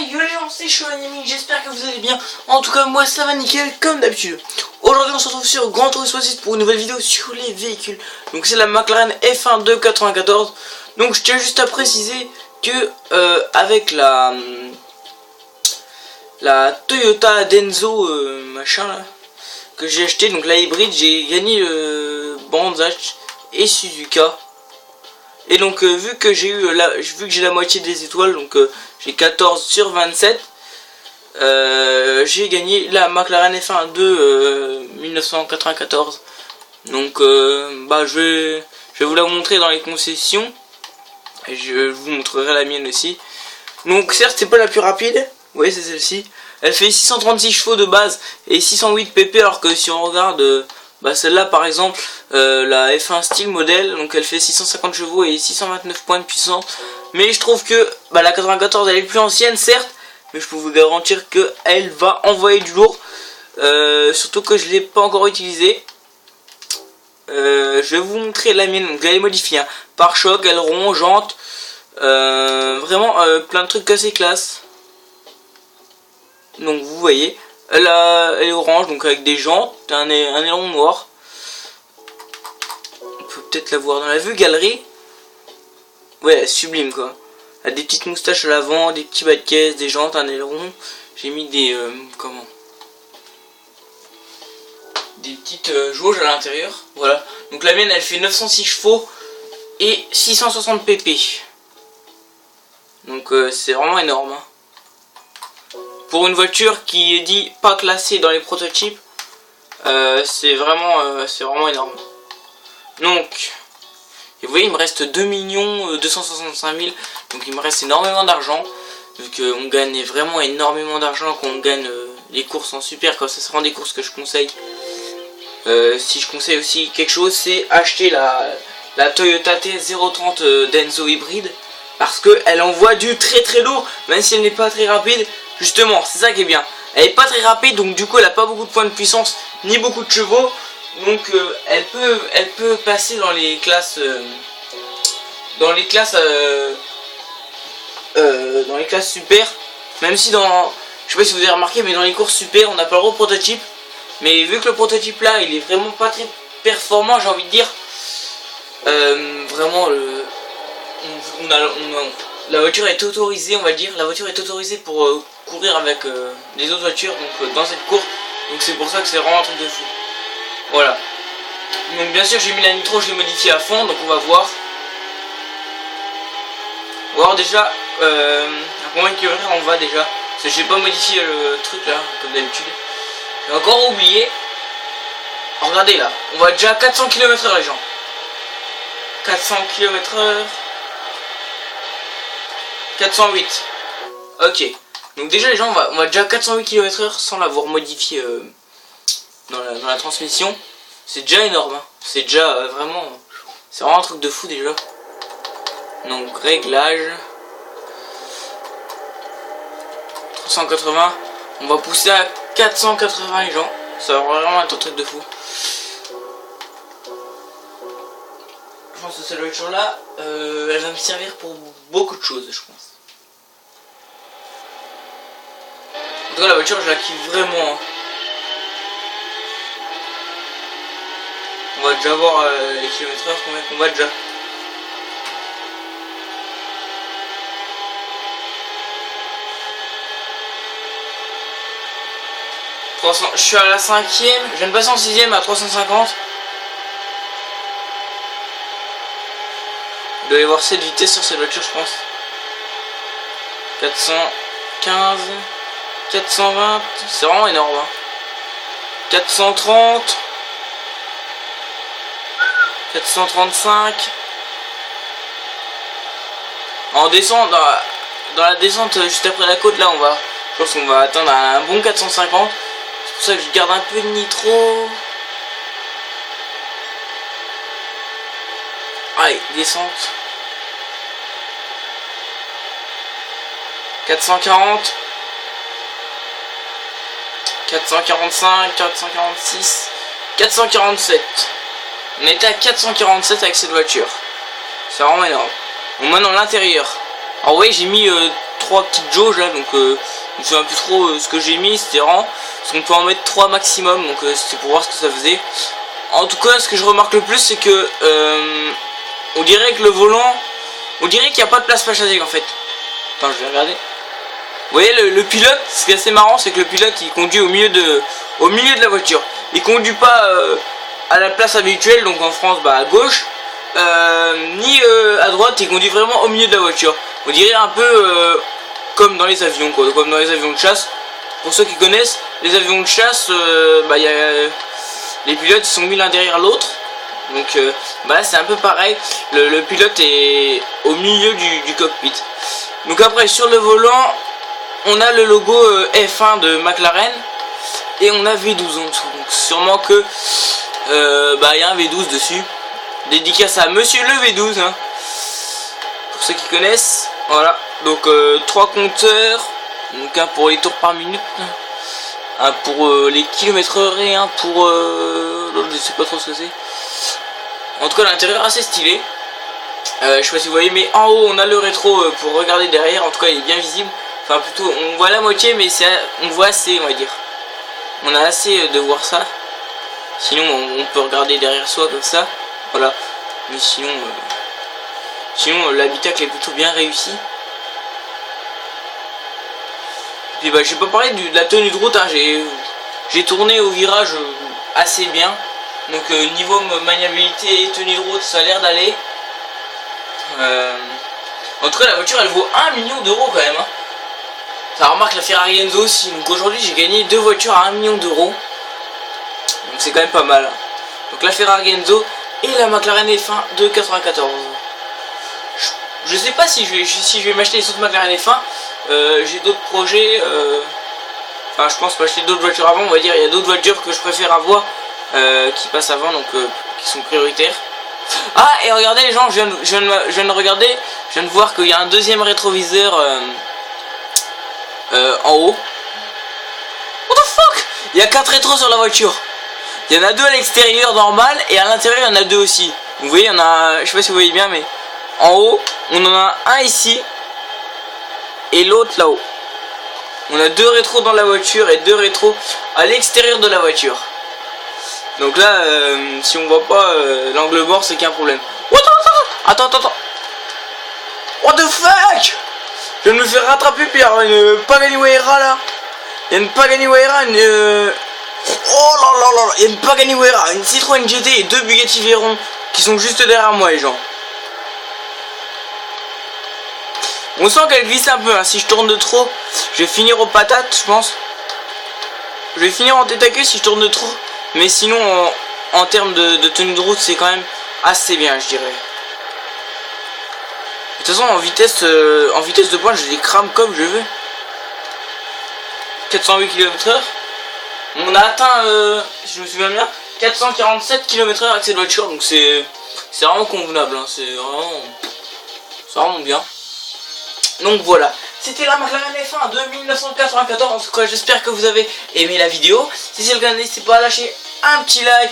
Yo les gens, c'est Chouanimi, j'espère que vous allez bien. En tout cas moi ça va nickel comme d'habitude. Aujourd'hui on se retrouve sur Grand Turismo 6 pour une nouvelle vidéo sur les véhicules. Donc c'est la McLaren F1 de 94. Donc je tiens juste à préciser que avec la Toyota Denso machin là que j'ai acheté, donc la hybride, j'ai gagné le Banzach et Suzuka. Et donc vu que j'ai eu la moitié des étoiles, donc j'ai 14 sur 27, j'ai gagné la McLaren F1 de 1994. Donc je vais vous la montrer dans les concessions et je vous montrerai la mienne aussi. Donc certes c'est pas la plus rapide, oui c'est celle-ci. Elle fait 636 chevaux de base et 608 pp, alors que si on regarde celle-là par exemple, la F1 style modèle, donc elle fait 650 chevaux et 629 points de puissance. Mais je trouve que la 94 elle est plus ancienne certes, mais je peux vous garantir qu'elle va envoyer du lourd. Surtout que je ne l'ai pas encore utilisée. Je vais vous montrer la mienne, donc elle est modifiée, hein. Pare-choc, aileron, jantes, vraiment plein de trucs assez classe. Donc vous voyez, elle est orange, donc avec des jantes, un aileron noir. On peut peut-être la voir dans la vue galerie. Ouais, sublime quoi. Elle a des petites moustaches à l'avant, des petits bas de caisse, des jantes, un aileron. J'ai mis des des petites jauges à l'intérieur. Voilà. Donc la mienne elle fait 906 chevaux et 660 pp. Donc c'est vraiment énorme, hein. Pour une voiture qui est dit pas classée dans les prototypes, c'est vraiment énorme. Donc, et vous voyez, il me reste 2 265 000, donc il me reste énormément d'argent. Vu qu'on gagne vraiment énormément d'argent quand on gagne les courses en super, comme ça rend des courses que je conseille. Si je conseille aussi quelque chose, c'est acheter la Toyota T030 Denso hybride, parce qu'elle envoie du très lourd, même si elle n'est pas très rapide. Justement, c'est ça qui est bien. Elle est pas très rapide, donc du coup elle a pas beaucoup de points de puissance ni beaucoup de chevaux. Donc elle peut passer dans les classes super. Même si je sais pas si vous avez remarqué, mais dans les courses super on n'a pas le gros prototype. Mais vu que le prototype là il est vraiment pas très performant, j'ai envie de dire, vraiment la voiture est autorisée, on va dire, la voiture est autorisée pour courir avec les autres voitures, donc dans cette course. Donc c'est pour ça que c'est vraiment un truc de fou. Voilà. Donc bien sûr j'ai mis la nitro, je l'ai modifié à fond, donc on va voir. On va voir déjà à combien de kilomètres on va déjà. Parce que j'ai pas modifié le truc là, comme d'habitude. J'ai encore oublié. Regardez là, on va déjà à 400 km/h les gens. 400 km/h. 408. Ok. Donc déjà les gens, on va déjà à 408 km/h sans l'avoir modifié dans la transmission. C'est déjà énorme, hein. C'est déjà vraiment... C'est vraiment un truc de fou déjà. Donc réglage. 380. On va pousser à 480 les gens. Ça va vraiment être un truc de fou. Je pense que cette voiture là, elle va me servir pour beaucoup de choses, je pense. En tout cas la voiture je la kiffe vraiment, hein. On va déjà voir les kilomètres/h, combien qu'on va déjà. Je suis à la 5ème, je viens de passer en 6ème à 350. Il doit y avoir cette vitesse sur cette voiture je pense. 415, 420, c'est vraiment énorme, hein. 430, 435. En descente, dans la descente juste après la côte là, je pense qu'on va atteindre un bon 450. C'est pour ça que je garde un peu de nitro. Allez, descente. 440. 445, 446, 447. On était à 447 avec cette voiture. C'est vraiment énorme. Donc maintenant l'intérieur. Alors oui, j'ai mis 3 petites jauges là, donc je me souviens plus trop ce que j'ai mis, c'était rang. Parce qu'on peut en mettre 3 maximum, donc c'était pour voir ce que ça faisait. En tout cas, ce que je remarque le plus, c'est que on dirait que le volant, on dirait qu'il n'y a pas de place passagère en fait. Attends, je vais regarder. Vous voyez le pilote, ce qui est assez marrant, c'est que le pilote il conduit au milieu de la voiture. Il conduit pas à la place habituelle, donc en France bah à gauche, ni à droite, il conduit vraiment au milieu de la voiture. On dirait un peu comme dans les avions quoi, comme dans les avions de chasse. Pour ceux qui connaissent, les avions de chasse, bah y a les pilotes ils sont mis l'un derrière l'autre. Donc bah c'est un peu pareil, le pilote est au milieu du cockpit. Donc après sur le volant, on a le logo F1 de McLaren et on a V12 en dessous. Donc sûrement que bah il y a un V12 dessus. Dédicace à Monsieur le V12 hein. Pour ceux qui connaissent. Voilà. Donc 3 compteurs. Donc un pour les tours par minute, un pour les kilomètres heure et un pour l'autre, je sais pas trop ce que c'est. En tout cas l'intérieur assez stylé. Je sais pas si vous voyez, mais en haut on a le rétro pour regarder derrière. En tout cas il est bien visible. Enfin plutôt on voit la moitié, mais on voit assez, on va dire. On a assez de voir ça. Sinon on peut regarder derrière soi comme ça. Voilà. Mais sinon l'habitacle est plutôt bien réussi. Puis bah j'ai pas parlé de la tenue de route hein. J'ai tourné au virage assez bien. Donc niveau maniabilité et tenue de route ça a l'air d'aller. En tout cas la voiture elle vaut 1 million d'euros quand même hein. Ça remarque la Ferrari Enzo aussi. Donc aujourd'hui j'ai gagné 2 voitures à 1 million d'euros. Donc c'est quand même pas mal. Donc la Ferrari Enzo et la McLaren F1 de 94. Je sais pas si je vais m'acheter les autres McLaren F1. J'ai d'autres projets. Enfin je pense m'acheter d'autres voitures avant. On va dire il y a d'autres voitures que je préfère avoir qui passent avant, donc qui sont prioritaires. Ah et regardez les gens, je viens de regarder. Je viens de voir qu'il y a un deuxième rétroviseur en haut. What the fuck? Il y a 4 rétros sur la voiture. Il y en a 2 à l'extérieur normal et à l'intérieur il y en a 2 aussi. Vous voyez, il y en a, je sais pas si vous voyez bien, mais en haut on en a un ici et l'autre là-haut. On a 2 rétros dans la voiture et 2 rétros à l'extérieur de la voiture. Donc là, si on voit pas l'angle mort, c'est qu'il y a un problème. Attends. What the fuck? Je viens de me faire rattraper par une Pagani Huayra là. Il y a une Pagani Huayra, oh là là, il y a une Pagani Huayra, une Citroën GT et 2 Bugatti Veyron qui sont juste derrière moi les gens. On sent qu'elle glisse un peu hein. Si je tourne de trop, je vais finir aux patates je pense. Je vais finir en tête à queue si je tourne de trop. Mais sinon en termes de tenue de route c'est quand même assez bien je dirais. De toute façon en vitesse de pointe je les crame comme je veux. 408 km/h. On a atteint, si je me souviens bien, 447 km/h avec cette voiture. Donc c'est vraiment convenable hein. C'est vraiment bien. Donc voilà, c'était la McLaren F1 de 1994. En tout cas j'espère que vous avez aimé la vidéo. Si c'est le cas, n'hésitez pas à lâcher un petit like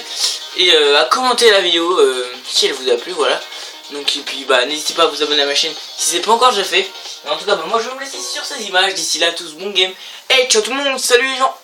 et à commenter la vidéo si elle vous a plu. Voilà. Donc et puis bah n'hésitez pas à vous abonner à ma chaîne si c'est pas encore déjà fait. Et en tout cas bah, moi je vais vous laisser sur ces images. D'ici là tous bon game et ciao tout le monde, salut les gens.